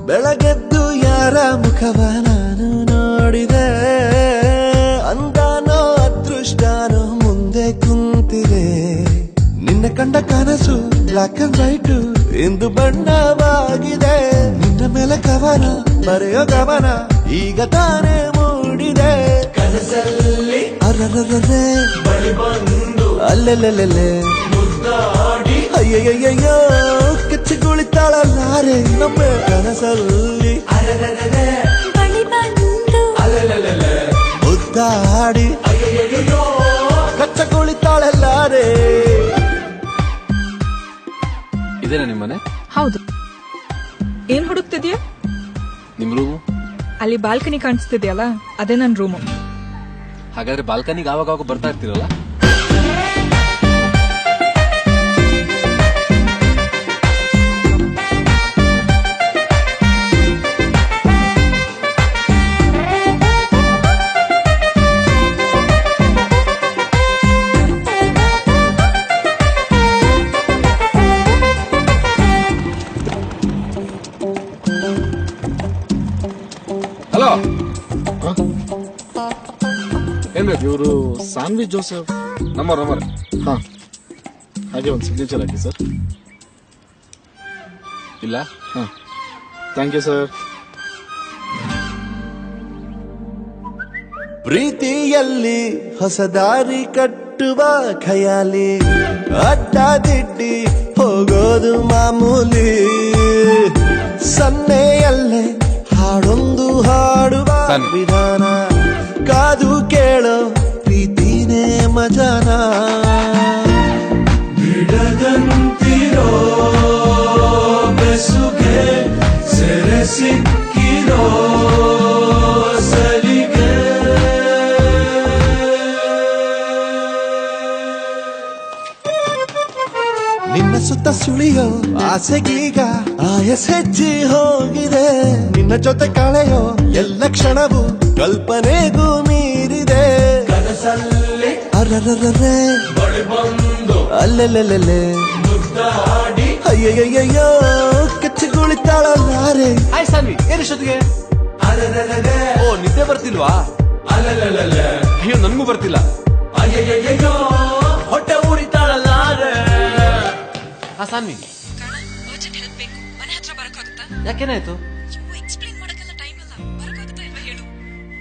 ಬೆಳಗೆದ್ದು ಯಾರ ಮುಖವ ನಾನು ನೋಡಿದೆ, ಅಂದಾನೋ ಅದೃಷ್ಟನೋ ಮುಂದೆ ಕುಂತಿದೆ. ನಿನ್ನ ಕಂಡ ಕನಸು ಬ್ಲಾಕ್ ಅಂಡ್ ವೈಟ್ ಇಂದು ಬಣ್ಣವಾಗಿದೆ. ನಿನ್ನ ಮೇಲೆ ಕವನ ಬರೆಯೋ ಗಮನ ಈಗ ತಾನೇ ಮೂಡಿದೆ. ಕನಸಲ್ಲಿ ಅರರರರೆ ಬಳಿ ಬಂದು ಅಲ್ಲೆಲ್ಲೆಲ್ಲೆ ಮುದ್ದಾಡಿ ಅಯ್ಯಯ್ಯಯ್ಯೋ ಕೆಚ್ಚಗುಳಿತಾಳಲ್ಲಾರೆ ನಮ್ಮ ಕನಸಲ್ಲಿ ಬಳಿ ಬಂದು ಮುದ್ದಾಡಿ ಅಯ್ಯಯ್ಯಯ್ಯೋ ಕಚ್ಚಗುಳಿತಾಳಲ್ಲಾರೆ. ಇದೇನಾ ನಿಮ್ಮನೆ? ಹೌದು. ಏನ್ ಹುಡುಕ್ತಿದ್ಯಾ? ನಿಮ್ ರೂಮು? ಅಲ್ಲಿ ಬಾಲ್ಕನಿ ಕಾಣಿಸ್ತಿದ್ಯಲ್ಲ, ಅದೇ ನನ್ ರೂಮು. ಹಾಗಾದ್ರೆ ಬಾಲ್ಕನಿಗೆ ಆವಾಗ ಬರ್ತಾ ಇರ್ತೀರಲ್ಲ? ಹಲೋ, ಏನ್ ಬೇಕು? ಇವರು ಸಾನ್ವಿ ಜೋಸೆಫ್ ನಂಬರ್ ಹಾ, ಹಾಗೆ ಒಂದು ಸಿಗ್ನೇಚರ್ ಹಾಕಿ ಸರ್. ಇಲ್ಲ. ಹಾ, ಥ್ಯಾಂಕ್ ಯು ಸರ್. ಪ್ರೀತಿಯಲ್ಲಿ ಹೊಸ ದಾರಿ ಕಟ್ಟುವ ಖಯಾಲಿ, ಅಡ್ಡದಿಡ್ಡಿ ಹೋಗೋದು ಮಾಮೂಲಿ. ಸನ್ನೆಯಲ್ಲೇ ಹಾಡೊಂದು ಹಾಡುವ ವಿಧಾನ, ಕಾದು ಕೇಳೋ ಪ್ರೀತಿನೇ ಮಜಾನ. ಬಿಡದಂತಿರೋ ಬೆಸುಗೆ ಸೆರೆ ಸಿಕ್ಕಿರೋ ಸಲಿಗೆ. ನಿನ್ನ ಸುತ್ತ ಸುಳಿಯೋ ಆಸೆಗೀಗ ಆಯಸ್ ಹೆಚ್ಚಿ ಹೋಗಿದೆ. ನಿನ್ನ ಜೊತೆ ಕಳೆಯೋ ಎಲ್ಲ ಕ್ಷಣವು ಕಲ್ಪನೆಗೂ ಮೀರಿದೆ. ಕನಸಲ್ಲಿ ಅರರರರೆ ಬಳಿ ಬಂದು ಅಲ್ಲೆಲ್ಲೆಲ್ಲೆ ಮುದ್ದಾಡಿ ಅಯ್ಯಯ್ಯಯ್ಯೋ ಕೆಚ್ಚಗುಳಿತಾಳಲ್ಲಾರೆ. ಹಾಯ್ ಸಾನ್ವಿ, ಏನಿಷ್ಟೊತ್ತಿಗೆ? ಅರರರರೆ ಓ, ನಿದ್ದೆ ಬರ್ತಿಲ್ವಾ? ಅಲ್ಲೆಲ್ಲೆಲ್ಲೆ ಅಯ್ಯೋ, ನನ್ಗೂ ಬರ್ತಿಲ್ಲ. ಅಯ್ಯಯ್ಯಯ್ಯೋ ಹೊಟ್ಟೆ ಉರಿತಾಳಲ್ಲಾರೆ. ಹಾ ಸಾನ್ವಿ, ಅರ್ಜೆಂಟ್ ಹೆಲ್ಪ್ ಬೇಕು. ಮನೆ ಹತ್ರ ಬರಕ್ಕಾಗುತ್ತಾ? ಯಾಕೇನಾಯ್ತು? ಎಕ್ಸ್ಪ್ಲೇನ್ ಮಾಡಕ್ಕೆಲ್ಲ ಟೈಮ್ ಇಲ್ಲ. ಬರಕ್ಕಾಗುತ್ತಾ ಇಲ್ವಾ ಹೇಳು.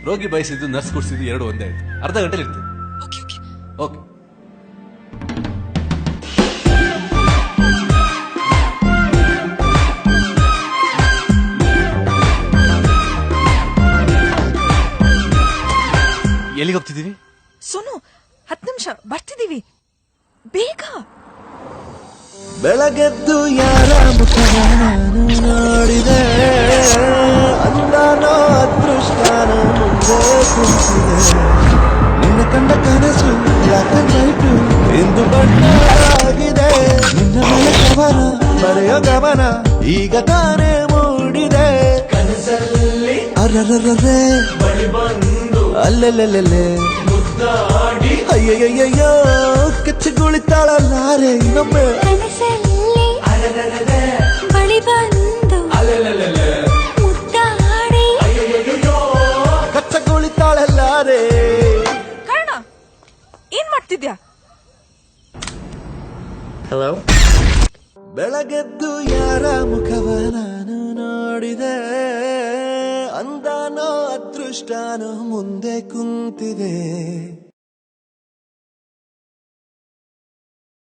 ರೋಗಿ ಬಯಸಿದ್ದು ನರ್ಸ್ ಕುಡಿಸಿದ್ದು ಎರಡು ಒಂದೇ ಆಯ್ತು. ಅರ್ಧ ಗಂಟೆಲಿ ಇರ್ತೀವಿ. Okay okay. ಓಕೆ. ಎಲ್ಲಿಗೆ ಹೋಗ್ತಿದೀವಿ? ಸೋನು, 10 ನಿಮಿಷ ಬರ್ತಿದೀವಿ, ಬೇಗ. ಬೆಳಗೆದ್ದು ಯಾರ ಮುಖವ ನಾನು ನೋಡಿದೆ, ಅಂದಾನೋ ಅದೃಷ್ಟನೋ ಮುಂದೆ ಕುಂತಿದೆ. ನಿನ್ನ ಕಂಡ ಕನಸು ಬ್ಲಾಕ್ ಅಂಡ್ ವೈಟ್ ಇಂದು ಬಣ್ಣವಾಗಿದೆ. ನಿನ್ನ ಮೇಲೆ ಕವನ ಬರೆಯೋ ಗಮನ ಈಗ ತಾನೇ ಮೂಡಿದೆ. ಕನಸಲ್ಲಿ ಅರರರರೆ ಬಳಿ ಬಂದು ಅಲ್ಲೆಲ್ಲೆಲ್ಲೆ ಮುದ್ದಾಡಿ ಅಯ್ಯಯ್ಯಯ್ಯೋ ಕೆಚ್ಚಗುಳಿತಾಳಲ್ಲಾರೆ. ನಮ್ಮ ಕನಸಲ್ಲಿ ಬಳಿ ಬಂದು ಮುದ್ದಾಡಿ ಅಯ್ಯಯ್ಯಯ್ಯೋ ಕಚ್ಚಗುಳಿತಾಳಲ್ಲಾರೆ. ಕಾರಣ ಏನ್ ಮಾಡ್ತಿದ್ಯಾ? ಹಲೋ. ಬೆಳಗೆದ್ದು ಯಾರ ಮುಖವ ನಾನು ನೋಡಿದೆ, ಅಂದಾನೋ ಅದೃಷ್ಟನೋ ಮುಂದೆ ಕುಂತಿದೆ.